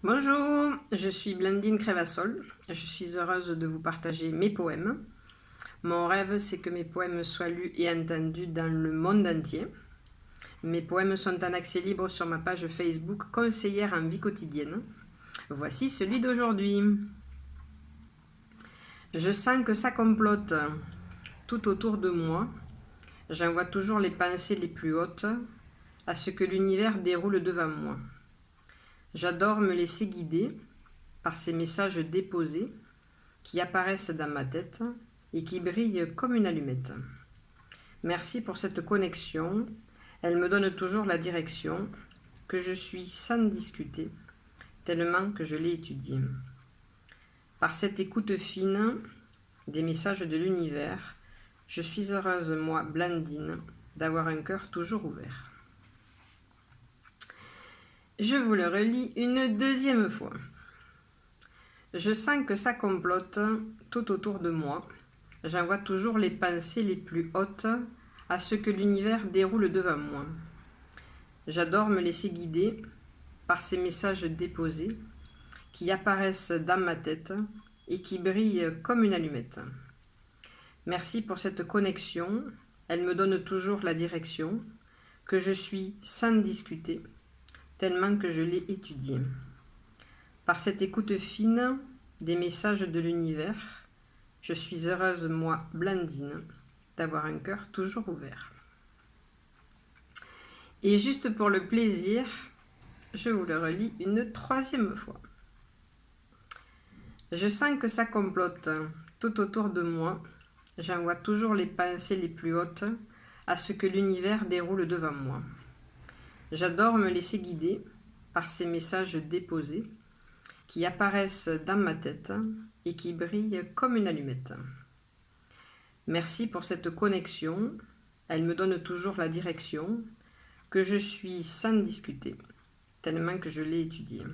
Bonjour, je suis Blandine Crévassol. Je suis heureuse de vous partager mes poèmes. Mon rêve, c'est que mes poèmes soient lus et entendus dans le monde entier. Mes poèmes sont en accès libre sur ma page Facebook Conseillère en vie quotidienne. Voici celui d'aujourd'hui. Je sens que ça complote tout autour de moi. J'en vois toujours les pensées les plus hautes à ce que l'univers déroule devant moi. J'adore me laisser guider par ces messages déposés qui apparaissent dans ma tête et qui brillent comme une allumette. Merci pour cette connexion, elle me donne toujours la direction que je suis sans discuter, tellement que je l'ai étudiée. Par cette écoute fine des messages de l'univers, je suis heureuse, moi, Blandine, d'avoir un cœur toujours ouvert. Je vous le relis une deuxième fois. Je sens que ça complote tout autour de moi. J'en vois toujours les pensées les plus hautes à ce que l'univers déroule devant moi. J'adore me laisser guider par ces messages déposés qui apparaissent dans ma tête et qui brillent comme une allumette. Merci pour cette connexion, elle me donne toujours la direction que je suis sans discuter, tellement que je l'ai étudiée. Par cette écoute fine des messages de l'univers, je suis heureuse, moi, Blandine, d'avoir un cœur toujours ouvert. Et juste pour le plaisir, je vous le relis une troisième fois. Je sens que ça complote tout autour de moi. J'en vois toujours les pensées les plus hautes à ce que l'univers déroule devant moi. J'adore me laisser guider par ces messages déposés qui apparaissent dans ma tête et qui brillent comme une allumette. Merci pour cette connexion, elle me donne toujours la direction que je suis sans discuter, tellement que je l'ai étudiée.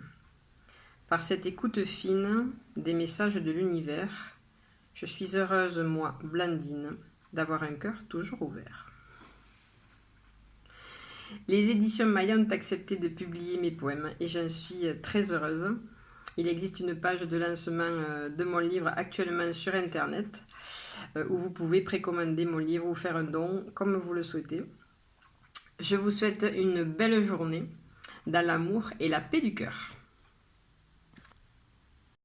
Par cette écoute fine des messages de l'univers, je suis heureuse, moi, Blandine, d'avoir un cœur toujours ouvert. Les éditions Maya ont accepté de publier mes poèmes et j'en suis très heureuse. Il existe une page de lancement de mon livre actuellement sur Internet où vous pouvez précommander mon livre ou faire un don comme vous le souhaitez. Je vous souhaite une belle journée dans l'amour et la paix du cœur.